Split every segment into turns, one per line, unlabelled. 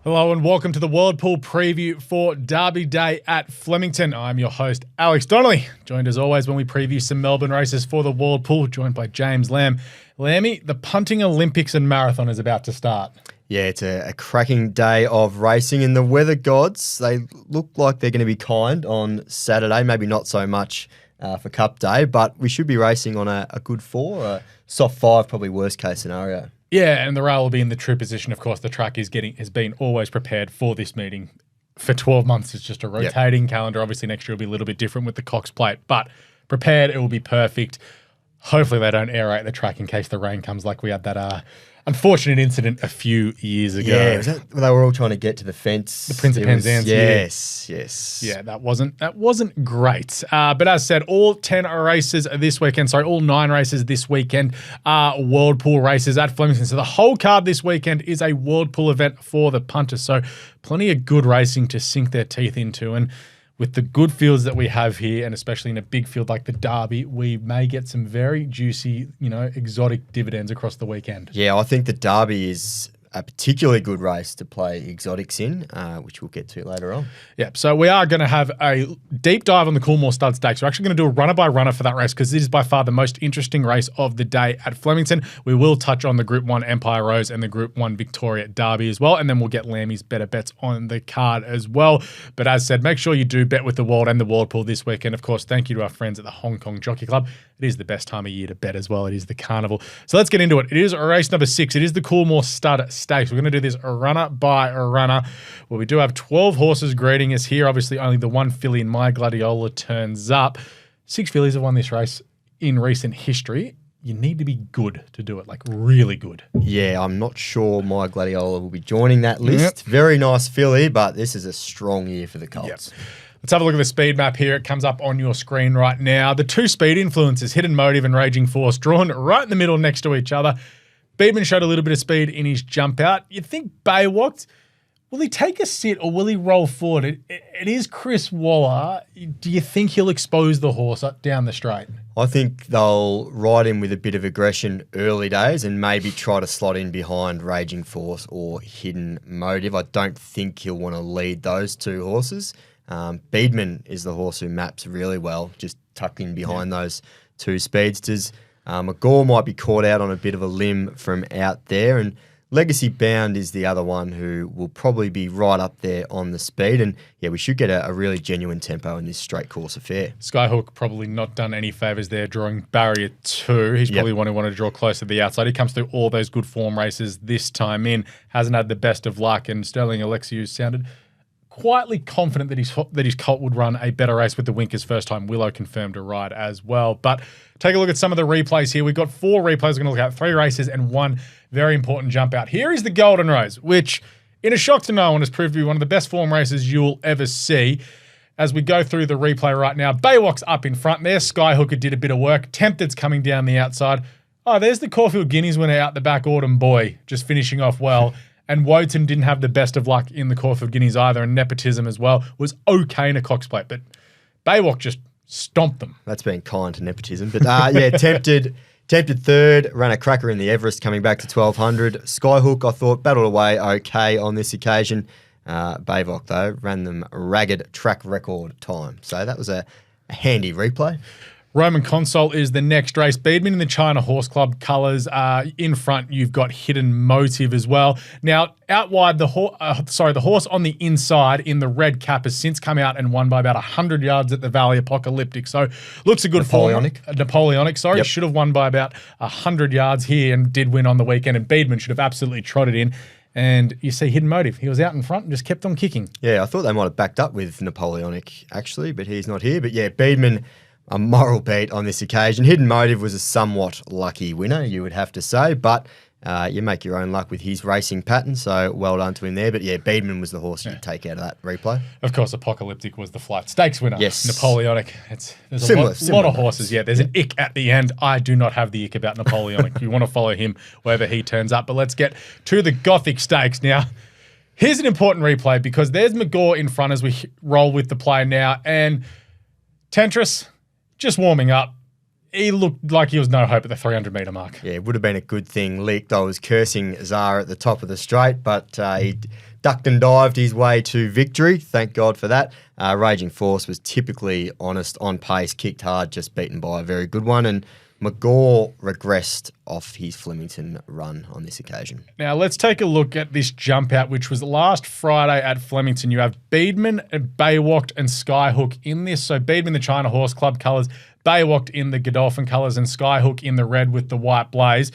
Hello and welcome to the World Pool preview for Derby Day at Flemington. I'm your host, Alex Donnelly, joined as always when we preview some Melbourne races for the World Pool, joined by James Lamb. Lammy, the punting Olympics and marathon is about to start.
Yeah, it's a cracking day of racing, and the weather gods, they look like they're going to be kind on Saturday, maybe not so much for Cup Day, but we should be racing on a good 4, a soft 5, probably worst case scenario.
Yeah, and the rail will be in the true position. Of course, the track has been always prepared for this meeting for 12 months. It's just a rotating calendar. Obviously, next year will be a little bit different with the Cox plate, but prepared, it will be perfect. Hopefully, they don't aerate the track in case the rain comes like we had that unfortunate incident a few years ago.
Yeah, they were all trying to get to the fence.
The Prince of Penzance.
Yes.
Yeah, that wasn't great. But as said, all 10 races this weekend, all 9 races this weekend are World Pool races at Flemington. So the whole card this weekend is a World Pool event for the punters. So plenty of good racing to sink their teeth into. And with the good fields that we have here, and especially in a big field like the Derby, we may get some very juicy, exotic dividends across the weekend.
Yeah, I think the Derby is a particularly good race to play exotics in, which we'll get to later on.
Yeah, so we are going to have a deep dive on the Coolmore Stud Stakes. We're actually going to do a runner-by-runner for that race because it is by far the most interesting race of the day at Flemington. We will touch on the Group 1 Empire Rose and the Group 1 Victoria Derby as well, and then we'll get Lammy's better bets on the card as well. But as said, make sure you do bet with the World and the World Pool this weekend. Of course, thank you to our friends at the Hong Kong Jockey Club. It is the best time of year to bet as well. It is the carnival. So let's get into it. It is race number 6. It is the Coolmore Stud Stakes. We're going to do this runner by runner, where we do have 12 horses greeting us here. Obviously, only the one filly in My Gladiola turns up. 6 fillies have won this race in recent history. You need to be good to do it, like really good.
Yeah, I'm not sure My Gladiola will be joining that list. Yep. Very nice filly, but this is a strong year for the Colts.
Yep. Let's have a look at the speed map here. It comes up on your screen right now. The 2 speed influences, Hidden Motive and Raging Force, drawn right in the middle next to each other. Beedman showed a little bit of speed in his jump out. You think Baywalk, will he take a sit or will he roll forward? It is Chris Waller. Do you think he'll expose the horse up down the straight?
I think they'll ride him with a bit of aggression early days and maybe try to slot in behind Raging Force or Hidden Motive. I don't think he'll want to lead those 2 horses. Beedman is the horse who maps really well, just tucked in behind those 2 speedsters. McGaw might be caught out on a bit of a limb from out there, and Legacy Bound is the other one who will probably be right up there on the speed. And yeah, we should get a really genuine tempo in this straight course affair.
Skyhook probably not done any favours there, drawing barrier 2. He's probably wanted to draw close to the outside. He comes through all those good form races this time in, hasn't had the best of luck, and Sterling Alexiou sounded quietly confident that his colt would run a better race with the Winkers first time. Willow confirmed a ride as well. But take a look at some of the replays here. We've got 4 replays. We're going to look at 3 races and 1 very important jump out. Here is the Golden Rose, which, in a shock to no one, has proved to be one of the best form races you'll ever see. As we go through the replay right now, Baywalk's up in front there. Skyhooker did a bit of work. Tempted's coming down the outside. Oh, there's the Caulfield Guineas winner out the back, Autumn Boy, just finishing off well. And Wotan didn't have the best of luck in the Caulfield Guineas either, and Nepotism as well was okay in a Cox plate, but Baywalk just stomped them.
That's been kind to Nepotism. But Tempted third, ran a cracker in the Everest coming back to 1200. Skyhook, I thought, battled away okay on this occasion. Baywalk, though, ran them ragged track record time. So that was a handy replay.
Roman Console is the next race. Beedman in the China Horse Club colours. In front, you've got Hidden Motive as well. Now, out wide, the horse on the inside in the red cap has since come out and won by about 100 yards at the Valley Apocalyptic. So, looks a good Napoleonic, sorry.
Yep.
Should have won by about 100 yards here and did win on the weekend. And Beedman should have absolutely trotted in. And you see Hidden Motive. He was out in front and just kept on kicking.
Yeah, I thought they might have backed up with Napoleonic, actually, but he's not here. But yeah, Beedman, a moral beat on this occasion. Hidden Motive was a somewhat lucky winner, you would have to say, but you make your own luck with his racing pattern, so well done to him there. But yeah, Beedman was the horse you'd take out of that replay.
Of course, Apocalyptic was the flight stakes winner.
Yes.
Napoleonic. There's a lot of horses. Yeah, there's an ick at the end. I do not have the ick about Napoleonic. You want to follow him wherever he turns up. But let's get to the Gothic Stakes now. Here's an important replay because there's McGaw in front as we roll with the play now, and Tentris just warming up. he looked like he was no hope at the 300-metre mark.
Yeah, it would have been a good thing. Leaked, I was cursing Zara at the top of the straight, but he ducked and dived his way to victory. Thank God for that. Raging Force was typically honest, on pace, kicked hard, just beaten by a very good one. And McGaw regressed off his Flemington run on this occasion.
Now, let's take a look at this jump out, which was last Friday at Flemington. You have Beedman, Baywacht, and Skyhook in this. So Beedman, the China Horse Club colours, Baywacht in the Godolphin colours, and Skyhook in the red with the white blaze.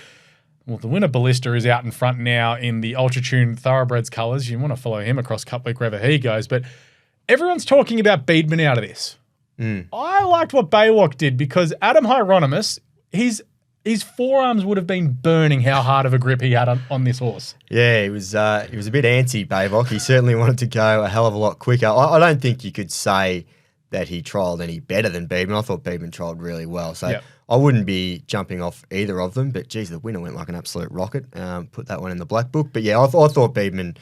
Well, the winner, Ballista, is out in front now in the Ultra Tune Thoroughbreds colours. You want to follow him across Cup Week wherever he goes. But everyone's talking about Beedman out of this. I liked what Baywacht did because Adam Hieronymus, his forearms would have been burning how hard of a grip he had on this horse.
Yeah, he was a bit anti Baywacht. He certainly wanted to go a hell of a lot quicker. I don't think you could say that he trialled any better than Beedman. I thought Beedman trialled really well. So I wouldn't be jumping off either of them. But, geez, the winner went like an absolute rocket. Put that one in the black book. But, yeah, I thought Beedman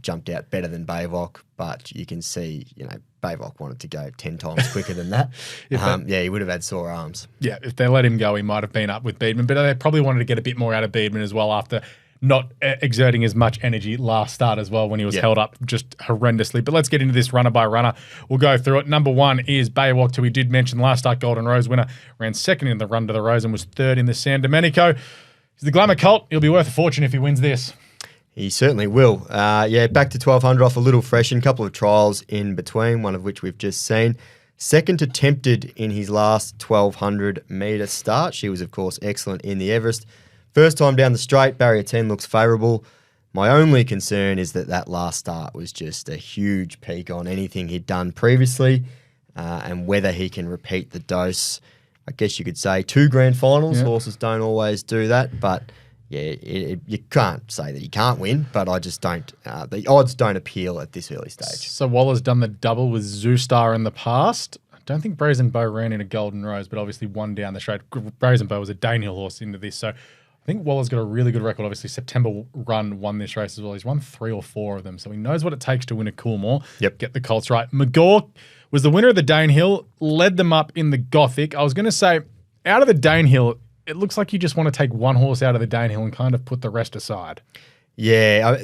jumped out better than Baywacht. But you can see, Baywacht wanted to go 10 times quicker than that. He would have had sore arms. Yeah,
if they let him go, he might have been up with Beedman. But they probably wanted to get a bit more out of Beedman as well after not exerting as much energy last start as well when he was held up just horrendously. But let's get into this runner by runner. We'll go through it. Number 1 is Baywacht, who we did mention last start, Golden Rose winner. Ran second in the Run to the Rose and was third in the San Domenico. He's the Glamour Colt. He'll be worth a fortune if he wins this.
He certainly will. Back to 1,200 off a little freshen. A couple of trials in between, one of which we've just seen. Second to Tempted in his last 1,200-metre start. She was, of course, excellent in the Everest. First time down the straight, barrier 10 looks favourable. My only concern is that last start was just a huge peak on anything he'd done previously and whether he can repeat the dose. I guess you could say 2 grand finals. Horses don't always do that, but you can't say that he can't win, but I just don't. The odds don't appeal at this early stage.
So Waller's done the double with Zoostar in the past. I don't think Brazen Bow ran in a Golden Rose, but obviously won down the straight. Brazen Bow was a Danehill horse into this, so I think Waller's got a really good record. Obviously, September Run won this race as well. He's won 3 or 4 of them, so he knows what it takes to win a Coolmore. Get the colts right. McGaw was the winner of the Danehill, led them up in the Gothic. I was going to say, out of the Danehill, it looks like you just want to take one horse out of the Danehill and kind of put the rest aside.
Yeah,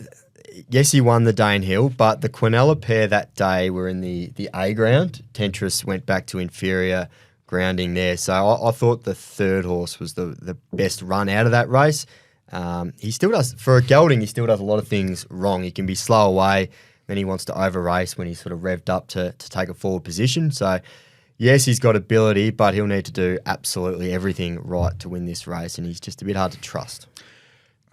yes, he won the Danehill, but the Quinella pair that day were in the A ground. Tentris went back to inferior grounding there. So I thought the third horse was the best run out of that race. He still does, for a gelding, he still does a lot of things wrong. He can be slow away, then he wants to over race when he's sort of revved up to take a forward position. So yes, he's got ability, but he'll need to do absolutely everything right to win this race, and he's just a bit hard to trust.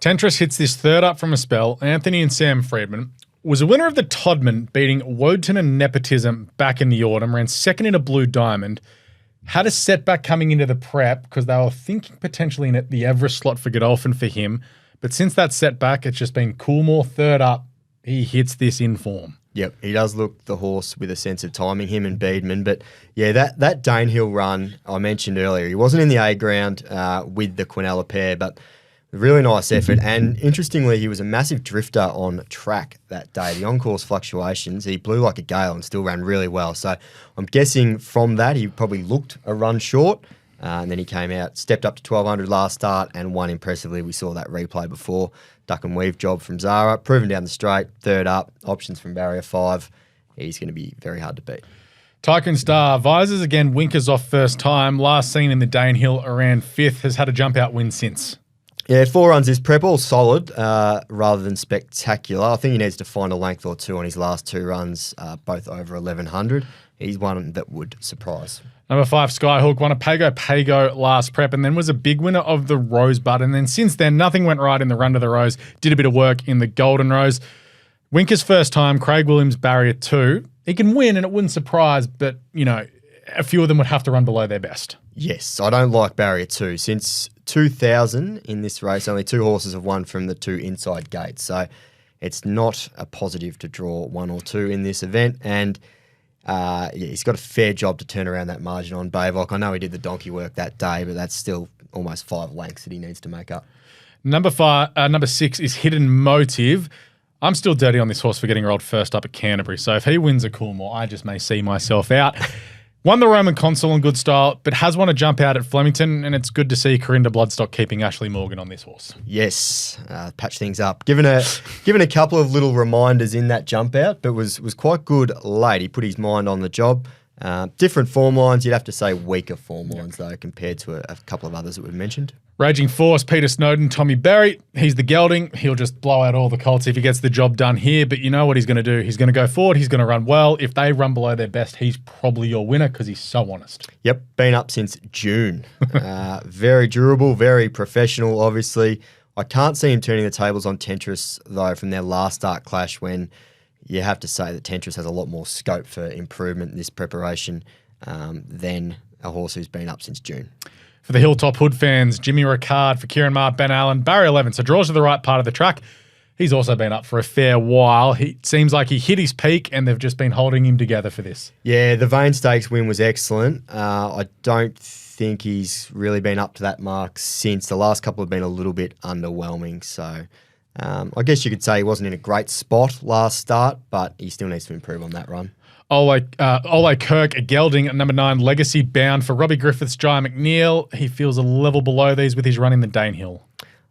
Tentris hits this third up from a spell. Anthony and Sam Friedman was a winner of the Todman, beating Woden and Nepotism back in the autumn, ran second in a Blue Diamond. Had a setback coming into the prep because they were thinking potentially in the Everest slot for Godolphin for him. But since that setback, it's just been Coolmore third up. He hits this in form.
Yep, he does look the horse with a sense of timing, him and Beedman. But yeah, that Danehill run I mentioned earlier, he wasn't in the A ground with the Quinella pair, but really nice effort. And interestingly, he was a massive drifter on track that day. The on-course fluctuations, he blew like a gale and still ran really well. So I'm guessing from that, he probably looked a run short. And then he came out, stepped up to 1,200 last start and won impressively. We saw that replay before. Duck and weave job from Zara. Proven down the straight, third up. Options from barrier 5. He's going to be very hard to beat.
Tycoon Star, visors again, winkers off first time. Last seen in the Danehill around 5th, has had a jump out win since.
Yeah, 4 runs is prep, all solid rather than spectacular. I think he needs to find a length or 2 on his last 2 runs, both over 1,100. He's one that would surprise.
Number 5, Skyhook, won a Pago last prep and then was a big winner of the Rosebud. And then since then, nothing went right in the Run to the Rose. Did a bit of work in the Golden Rose. Winker's first time, Craig Williams, barrier 2. He can win and it wouldn't surprise, but, a few of them would have to run below their best.
Yes, I don't like barrier 2. Since 2000 in this race, only 2 horses have won from the 2 inside gates. So it's not a positive to draw 1 or 2 in this event. And he's got a fair job to turn around that margin on Baywacht. I know he did the donkey work that day, but that's still almost 5 lengths that he needs to make up.
Number 6 is Hidden Motive. I'm still dirty on this horse for getting rolled first up at Canterbury. So if he wins a Coolmore, I just may see myself out. Won the Roman Consul in good style, but has won a jump out at Flemington, and it's good to see Corinda Bloodstock keeping Ashley Morgan on this horse.
Yes, patch things up. Given a couple of little reminders in that jump out, but was quite good late. He put his mind on the job. Different form lines. You'd have to say weaker form lines, though, compared to a couple of others that we've mentioned.
Raging Force, Peter Snowden, Tommy Berry. He's the gelding. He'll just blow out all the colts if he gets the job done here. But you know what he's going to do? He's going to go forward. He's going to run well. If they run below their best, he's probably your winner because he's so honest.
Yep, been up since June. Very durable, very professional, obviously. I can't see him turning the tables on Tentris, though, from their last start clash when you have to say that Tentris has a lot more scope for improvement in this preparation than a horse who's been up since June.
For the Hilltop Hood fans, Jimmy Ricard, for Kieran Marr, Ben Allen, Barry 11. So draws to the right part of the track. He's also been up for a fair while. He seems like he hit his peak and they've just been holding him together for this. Yeah,
the Vane Stakes win was excellent. I don't think he's really been up to that mark since. The last couple have been a little bit underwhelming. So I guess you could say he wasn't in a great spot last start, but he still needs to improve on that run.
Ole Kirk, a gelding at number 9, Legacy Bound for Robbie Griffiths, Jai McNeil. He feels a level below these with his run in the Danehill.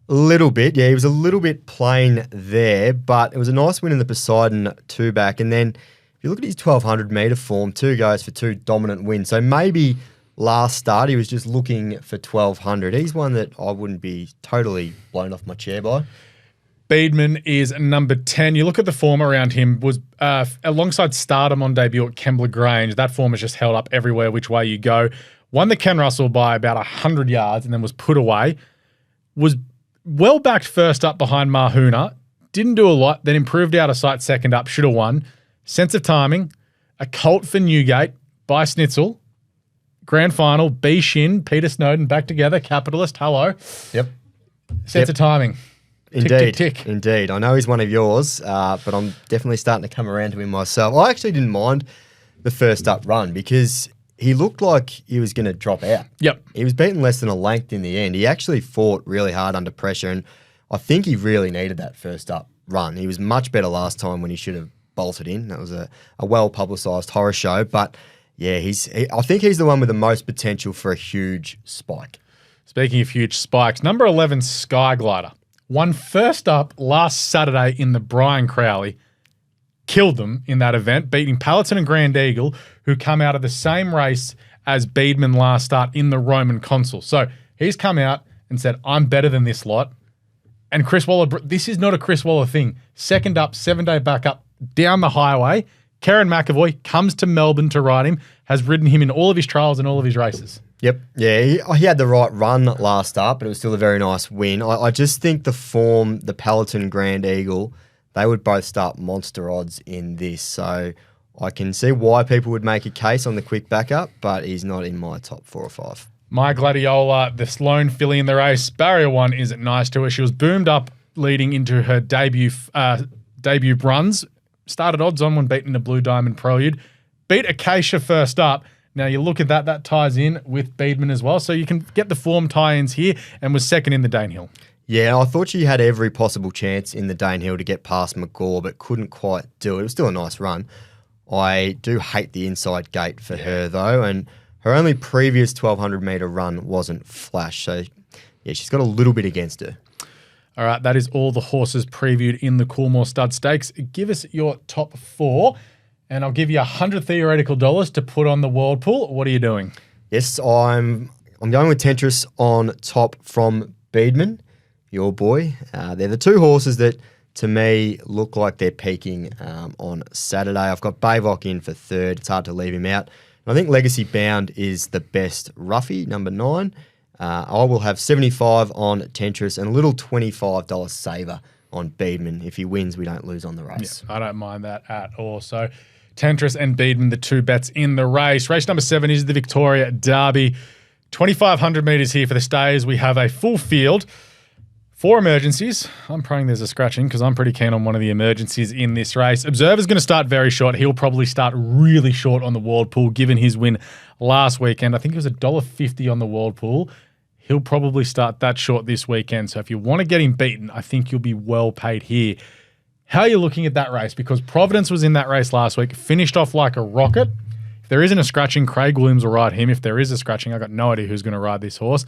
A little bit, yeah. He was a little bit plain there, but it was a nice win in the Poseidon 2-back. And then if you look at his 1,200 metre form, 2 goes for 2 dominant wins. So maybe last start he was just looking for 1,200. He's one that I wouldn't be totally blown off my chair by.
Beedman is number 10. You look at the form around him, was alongside Stardom on debut at Kembla Grange. That form has just held up everywhere which way you go. Won the Ken Russell by about 100 yards and then was put away. Was well backed first up behind Mahuna. Didn't do a lot, then improved out of sight second up. Should have won. Sense of timing. A colt for Newgate by Snitzel. Grand final. B Shin, Peter Snowden back together. Capitalist. Hello.
Yep.
Sense of timing.
Indeed,
tick, tick.
Indeed. I know he's one of yours, but I'm definitely starting to come around to him myself. I actually didn't mind the first up run because he looked like he was going to drop out.
Yep.
He was beaten less than a length in the end. He actually fought really hard under pressure, and I think he really needed that first up run. He was much better last time when he should have bolted in. That was a well-publicised horror show, but yeah, I think he's the one with the most potential for a huge spike.
Speaking of huge spikes, number 11, Sky Glider. Won first up last Saturday in the Brian Crowley. Killed them in that event, beating Palatine and Grand Eagle, who come out of the same race as Beedman last start in the Roman Consul. So he's come out and said, I'm better than this lot. And Chris Waller, this is not a Chris Waller thing. Second up, 7-day back up down the highway. Karen McAvoy comes to Melbourne to ride him, has ridden him in all of his trials and all of his races.
Yep. Yeah, he had the right run last start, but it was still a very nice win. I just think the form, the Palatine Grand Eagle, they would both start monster odds in this. So I can see why people would make a case on the quick backup, but he's not in my top 4 or 5.
My Gladiola, the Sloan filly in the race, Barrier 1 is nice to her. She was boomed up leading into her debut runs. Started odds on when beating the Blue Diamond Prelude. Beat Acacia first up. Now, you look at that ties in with Beedman as well. So you can get the form tie-ins here and was second in the Danehill.
Yeah, I thought she had every possible chance in the Danehill to get past McGaw, but couldn't quite do it. It was still a nice run. I do hate the inside gate for her, though, and her only previous 1,200-metre run wasn't flash. So, yeah, she's got a little bit against her.
All right, that is all the horses previewed in the Coolmore Stud Stakes. Give us your top 4. And I'll give you $100 theoretical to put on the World Pool. What are you doing?
Yes, I'm going with Tentris on top from Beedman, your boy. They're the 2 horses that, to me, look like they're peaking on Saturday. I've got Bayvok in for 3rd. It's hard to leave him out. And I think Legacy Bound is the best roughie, number 9. I will have 75 on Tentris and a little $25 saver on Beedman. If he wins, we don't lose on the race.
Yeah, I don't mind that at all. So Tentris and Beedman, the 2 bets in the race. Race number 7 is the Victoria Derby. 2,500 metres here for the stays. We have a full field. 4 emergencies. I'm praying there's a scratching because I'm pretty keen on one of the emergencies in this race. Observer's going to start very short. He'll probably start really short on the World Pool given his win last weekend. I think it was $1.50 on the World Pool. He'll probably start that short this weekend. So if you want to get him beaten, I think you'll be well paid here. How are you looking at that race? Because Providence was in that race last week, finished off like a rocket. If there isn't a scratching, Craig Williams will ride him. If there is a scratching, I got no idea who's going to ride this horse.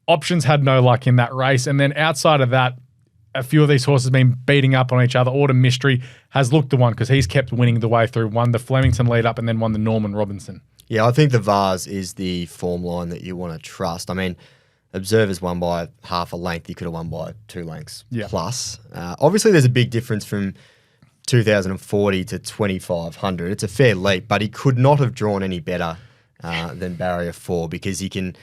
Options had no luck in that race. And then outside of that, a few of these horses have been beating up on each other. Autumn Mystery has looked the one because he's kept winning the way through. Won the Flemington lead up and then won the Norman Robinson.
Yeah, I think the Vase is the form line that you want to trust. I mean, Observer's won by half a length. He could have won by 2 lengths plus. Obviously, there's a big difference from 2040 to 2500. It's a fair leap, but he could not have drawn any better than barrier 4 because he can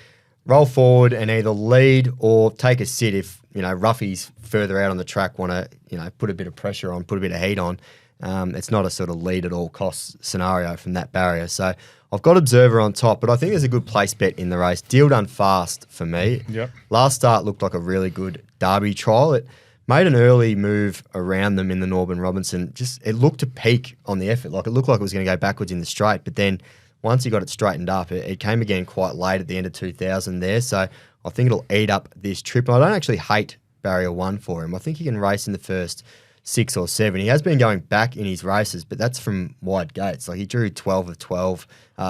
roll forward and either lead or take a sit if, roughies further out on the track want to, put a bit of pressure on, put a bit of heat on. It's not a sort of lead at all costs scenario from that barrier. So I've got Observer on top, but I think there's a good place bet in the race. Deal Done Fast for me.
Yep.
Last start looked like a really good Derby trial. It made an early move around them in the Norman Robinson. It looked to peak on the effort. It looked like it was going to go backwards in the straight, but then once he got it straightened up, it came again quite late at the end of 2000 there. So I think it'll eat up this trip. And I don't actually hate barrier 1 for him. I think he can race in the first 6 or 7. He has been going back in his races, but that's from wide gates. He drew 12 of 12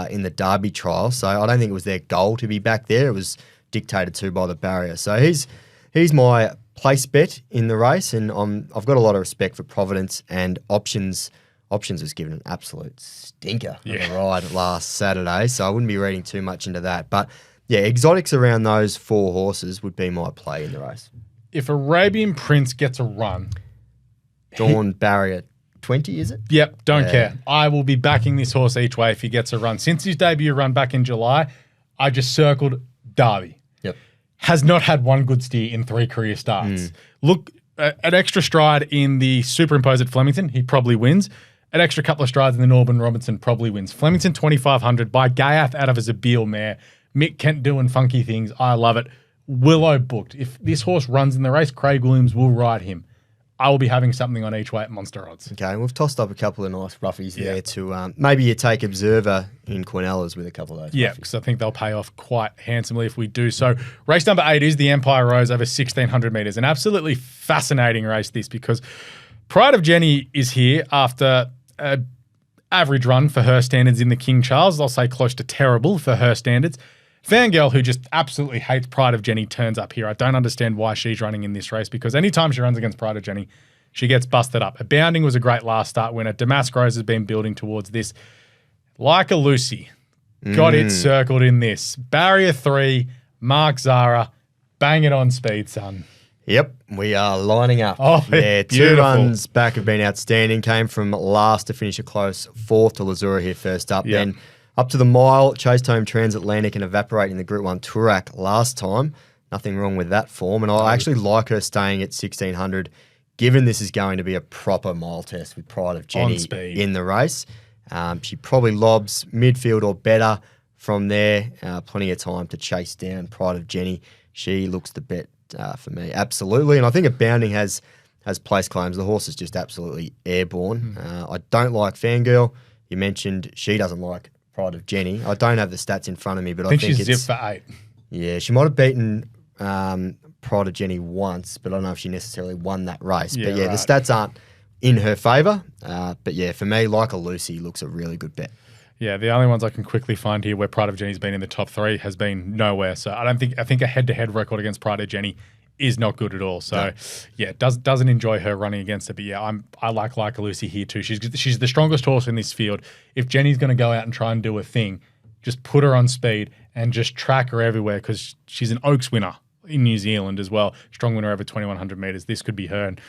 in the Derby trial. So I don't think it was their goal to be back there. It was dictated to by the barrier. So he's my place bet in the race, and I've got a lot of respect for Providence and Options. Options was given an absolute stinker on the ride last Saturday, so I wouldn't be reading too much into that. But yeah, exotics around those 4 horses would be my play in the race.
If Arabian Prince gets a run,
Dawn barrier 20, is it?
Yep, don't care. I will be backing this horse each way if he gets a run. Since his debut run back in July, I just circled Derby.
Yep.
Has not had one good steer in 3 career starts. Look, an extra stride in the superimpose at Flemington, he probably wins. An extra couple of strides in the Norman Robinson probably wins. Flemington 2500 by Gayath out of a Zabeel mare. Mick Kent doing funky things. I love it. Willow booked. If this horse runs in the race, Craig Williams will ride him. I will be having something on each way at Monster Odds.
Okay, we've tossed up a couple of nice roughies there to maybe you take Observer in Quinellas with a couple of those.
Yeah, because I think they'll pay off quite handsomely if we do so. Race number 8 is the Empire Rose over 1,600 metres. An absolutely fascinating race this because Pride of Jenny is here after an average run for her standards in the King Charles. I'll say close to terrible for her standards. Fangirl, who just absolutely hates Pride of Jenny, turns up here. I don't understand why she's running in this race because anytime she runs against Pride of Jenny, she gets busted up. Abounding was a great last start winner. Damask Rose has been building towards this. Like a Lucy, got it circled in this. Barrier 3, Mark Zara, bang it on speed, son.
Yep, we are lining up.
Oh,
yeah,
beautiful.
2 runs back have been outstanding. Came from last to finish a close 4th to Lazura here first up.
Yep.
Then up to the mile, chased home Transatlantic and Evaporate in the Group 1 Toorak last time. Nothing wrong with that form. And I actually like her staying at 1,600, given this is going to be a proper mile test with Pride of Jenny in the race. She probably lobs midfield or better from there. Plenty of time to chase down Pride of Jenny. She looks the bet for me, absolutely. And I think Abounding has place claims. The horse is just absolutely airborne. I don't like Fangirl. You mentioned she doesn't like Pride of Jenny. I don't have the stats in front of me, but I think
she's
it's
zipped for 8.
Yeah, she might have beaten Pride of Jenny once, but I don't know if she necessarily won that race.
Yeah,
but yeah,
right.
the stats aren't in her favour. But yeah, for me, Like a Lucy looks a really good bet.
Yeah, the only ones I can quickly find here where Pride of Jenny's been in the top 3 has been nowhere. So I think a head-to-head record against Pride of Jenny is not good at all. So yeah, doesn't enjoy her running against it. But yeah, I like a Lucy here too. She's the strongest horse in this field. If Jenny's going to go out and try and do a thing, just put her on speed and just track her everywhere because she's an Oaks winner in New Zealand as well. Strong winner over 2,100 metres. This could be her. And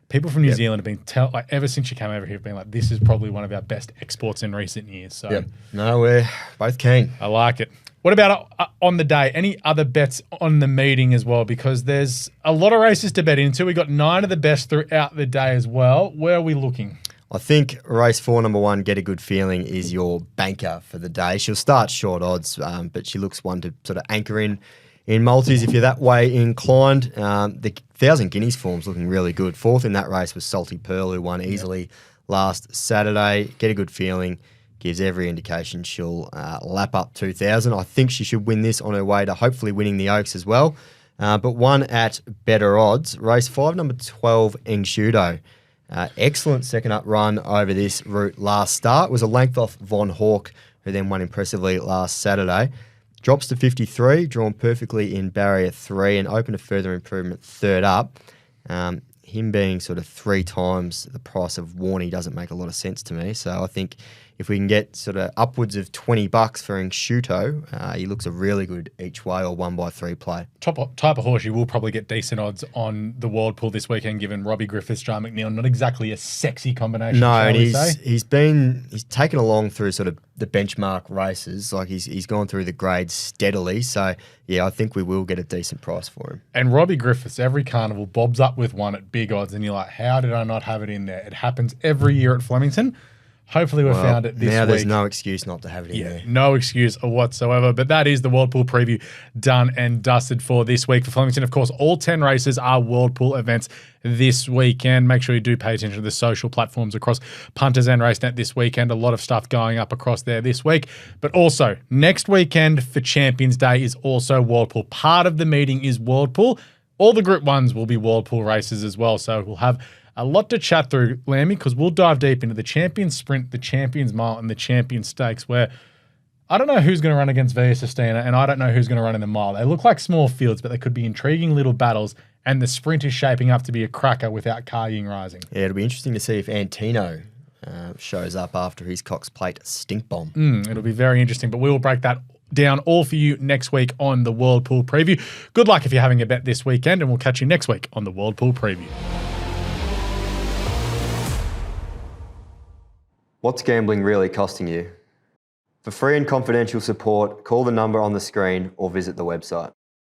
people from New Zealand have been ever since she came over here have been like, this is probably one of our best exports in recent years. So
no, we're both keen.
I like it. What about on the day? Any other bets on the meeting as well? Because there's a lot of races to bet into. We got 9 of the best throughout the day as well. Where are we looking?
I think race 4, number 1, Get a Good Feeling, is your banker for the day. She'll start short odds, but she looks one to sort of anchor in multis if you're that way inclined. The 1,000 Guineas form's looking really good. 4th in that race was Salty Pearl, who won easily last Saturday. Get a Good Feeling gives every indication she'll lap up 2,000. I think she should win this on her way to hopefully winning the Oaks as well. But one at better odds, race 5, number 12, Engshudo. Excellent second up run over this route last start. Was a length off Von Hawk who then won impressively last Saturday. Drops to 53, drawn perfectly in barrier 3 and open to further improvement third up. Him being sort of 3 times the price of Warney doesn't make a lot of sense to me. So I think if we can get sort of upwards of $20 for Enxuto, he looks a really good each way or 1x3 play.
Type of horse you will probably get decent odds on the World Pool this weekend, given Robbie Griffiths, John McNeil, not exactly a sexy combination.
No, and
say.
he's taken along through sort of the benchmark races. Like he's gone through the grades steadily. So yeah, I think we will get a decent price for him.
And Robbie Griffiths, every carnival bobs up with one at big odds, and you're like, how did I not have it in there? It happens every year at Flemington. Hopefully we found it this week.
Now there's no excuse not to have it in there.
No excuse whatsoever. But that is the World Pool preview done and dusted for this week for Flemington. Of course, all 10 races are World Pool events this weekend. Make sure you do pay attention to the social platforms across Punters and RaceNet this weekend. A lot of stuff going up across there this week. But also, next weekend for Champions Day is also World Pool. Part of the meeting is World Pool. All the Group 1s will be World Pool races as well. So we'll have a lot to chat through, Lammy, because we'll dive deep into the Champions Sprint, the Champions Mile, and the Champions Stakes, where I don't know who's going to run against Via Sistina, and I don't know who's going to run in the mile. They look like small fields, but they could be intriguing little battles, and the sprint is shaping up to be a cracker without Car Ying rising.
Yeah, it'll be interesting to see if Antino shows up after his Cox Plate stink bomb.
It'll be very interesting, but we will break that down all for you next week on the World Pool Preview. Good luck if you're having a bet this weekend, and we'll catch you next week on the World Pool Preview.
What's gambling really costing you? For free and confidential support, call the number on the screen or visit the website.